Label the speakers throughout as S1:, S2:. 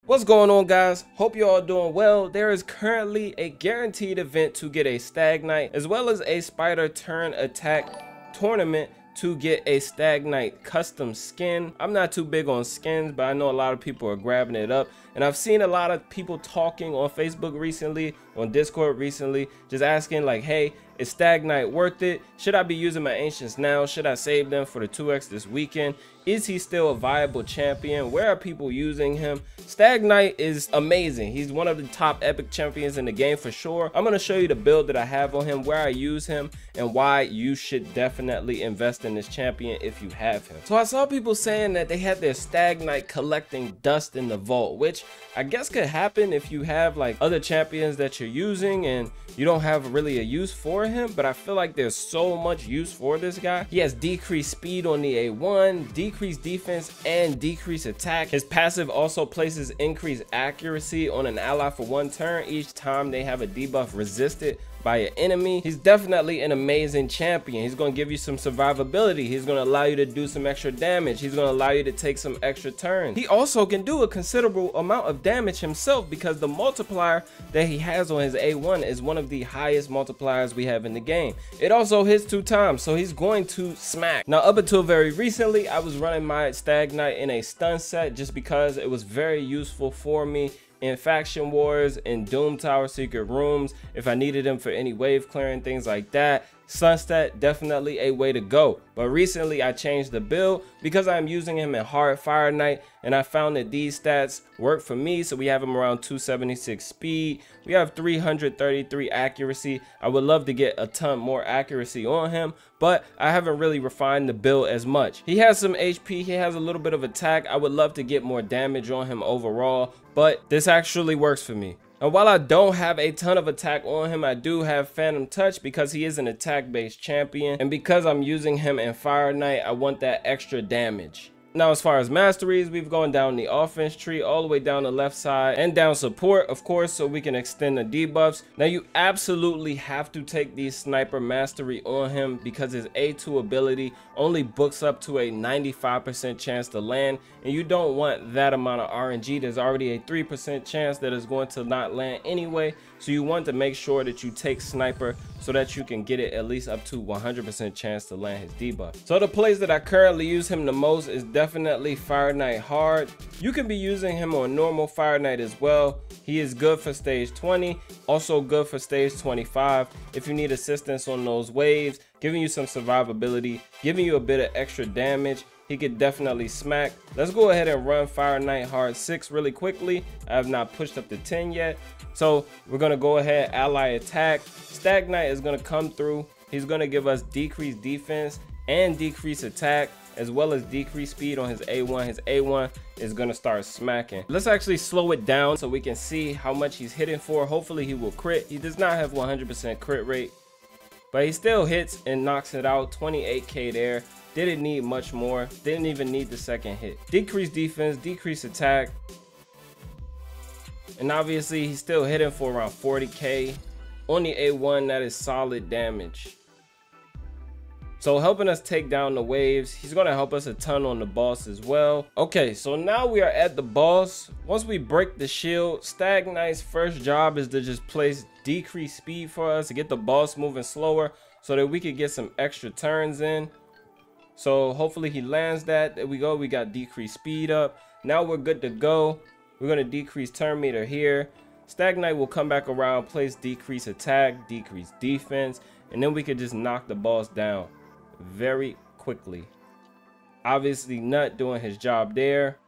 S1: What's going on, guys? Hope you all doing well. There is currently a guaranteed event to get a Stag Knight as well as a Spider Turn Attack tournament to get a Stag Knight custom skin. I'm not too big on skins, but I know a lot of people are grabbing it up, and I've seen a lot of people talking on Facebook recently, on Discord recently, just asking like, hey, is Stag Knight worth it? Should I be using my ancients now? Should I save them for the 2x this weekend? Is he still a viable champion? Where are people using him? Stag Knight is amazing. He's one of the top epic champions in the game for sure. I'm going to show you the build that I have on him, where I use him, and why you should definitely invest in this champion if you have him. So I saw people saying that they had their Stag Knight collecting dust in the vault, which I guess could happen if you have like other champions that you're using and you don't have really a use for him, but I feel like there's so much use for this guy. He has decreased speed on the A1, decreased defense, and decreased attack. His passive also places increased accuracy on an ally for 1 turn each time they have a debuff resisted by an enemy. He's definitely an amazing champion. He's going to give you some survivability. He's going to allow you to do some extra damage. He's going to allow you to take some extra turns. He also can do a considerable amount of damage himself because the multiplier that he has on his A1 is one of the highest multipliers we have in the game. It also hits 2 times, so he's going to smack. Now, up until very recently, I was running my Stag Knight in a stun set just because it was very useful for me in faction wars, in Doom Tower secret rooms, if I needed them for any wave clearing, things like that. Sunset, definitely a way to go. But recently I changed the build because I'm using him in hard Fire Knight, and I found that these stats work for me. So we have him around 276 speed, we have 333 accuracy. I would love to get a ton more accuracy on him, but I haven't really refined the build as much. He has some HP, he has a little bit of attack. I would love to get more damage on him overall, but this actually works for me. And while I don't have a ton of attack on him, I do have Phantom Touch because he is an attack-based champion. And because I'm using him in Fire Knight, I want that extra damage. Now, as far as masteries, we've gone down the offense tree all the way down the left side and down support, of course, so we can extend the debuffs. Now, you absolutely have to take the sniper mastery on him because his A2 ability only books up to a 95% chance to land, and you don't want that amount of RNG. There's already a 3% chance that it's going to not land anyway, so you want to make sure that you take sniper so that you can get it at least up to 100% chance to land his debuff. So the plays that I currently use him the most is definitely Fire Knight hard. You can be using him on normal Fire Knight as well. He is good for stage 20, also good for stage 25 if you need assistance on those waves, giving you some survivability, giving you a bit of extra damage. He could definitely smack. Let's go ahead and run Fire Knight hard 6 really quickly. I have not pushed up to 10 yet, so we're gonna go ahead, ally attack. Stag Knight is gonna come through. He's gonna give us decreased defense and decreased attack, as well as decreased speed on his A1. His A1 is gonna start smacking. Let's actually slow it down so we can see how much he's hitting for. Hopefully he will crit. He does not have 100% crit rate, but he still hits and knocks it out. 28k there. Didn't need much more. Didn't even need the second hit. Decreased defense, decreased attack, and obviously he's still hitting for around 40k on the A1. That is solid damage. So helping us take down the waves. He's going to help us a ton on the boss as well. Okay, so now we are at the boss. Once we break the shield, Stag Knight's first job is to just place decreased speed for us to get the boss moving slower so that we could get some extra turns in. So hopefully he lands that. There we go. We got decreased speed up. Now we're good to go. We're going to decrease turn meter here. Stag Knight will come back around, place decreased attack, decreased defense, and then we could just knock the boss down very quickly. Obviously Nut doing his job there,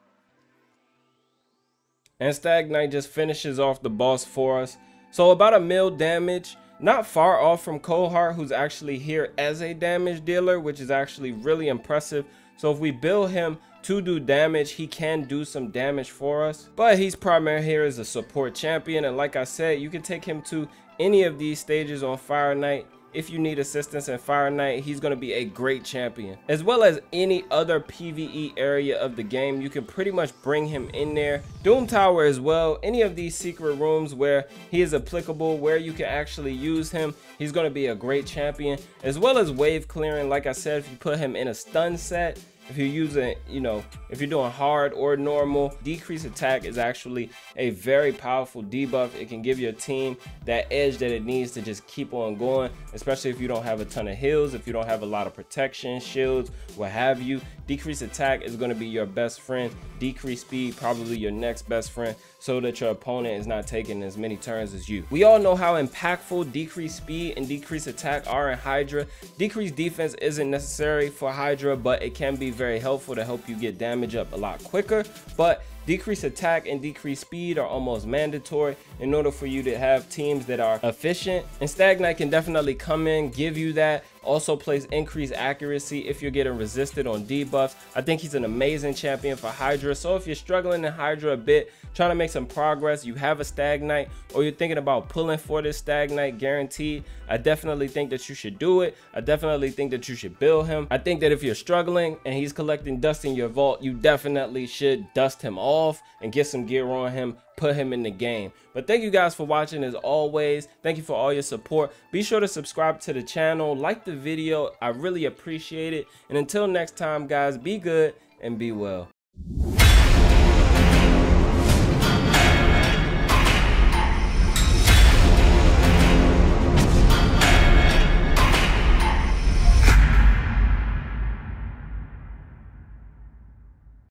S1: and Stag Knight just finishes off the boss for us. So about 1 mil damage, not far off from Coldheart, who's actually here as a damage dealer, which is actually really impressive. So if we build him to do damage, he can do some damage for us, but he's primary here as a support champion. And like I said, you can take him to any of these stages on Fire Knight. If you need assistance in Fire Knight, he's going to be a great champion. As well as any other PvE area of the game, you can pretty much bring him in there. Doom Tower as well, any of these secret rooms where he is applicable, where you can actually use him, he's going to be a great champion. As well as wave clearing, like I said, if you put him in a stun set, if you're using, you know, if you're doing hard or normal, decrease attack is actually a very powerful debuff. It can give your team that edge that it needs to just keep on going, especially if you don't have a ton of heals, if you don't have a lot of protection, shields, what have you. Decrease attack is going to be your best friend. Decrease speed, probably your next best friend, so that your opponent is not taking as many turns as you. We all know how impactful decrease speed and decrease attack are in Hydra. Decrease defense isn't necessary for Hydra, but it can be very helpful to help you get damage up a lot quicker. But decrease attack and decrease speed are almost mandatory in order for you to have teams that are efficient. And Stag Knight can definitely come in, give you that. Also plays increased accuracy if you're getting resisted on debuffs. I think he's an amazing champion for Hydra. So if you're struggling in Hydra a bit, trying to make some progress, you have a Stag Knight, or you're thinking about pulling for this Stag Knight guaranteed, I definitely think that you should do it. I definitely think that you should build him. I think that if you're struggling and he's collecting dust in your vault, you definitely should dust him off and get some gear on him, put him in the game. But thank you guys for watching as always. Thank you for all your support. Be sure to subscribe to the channel, like the video. I really appreciate it. And until next time, guys, be good and be well.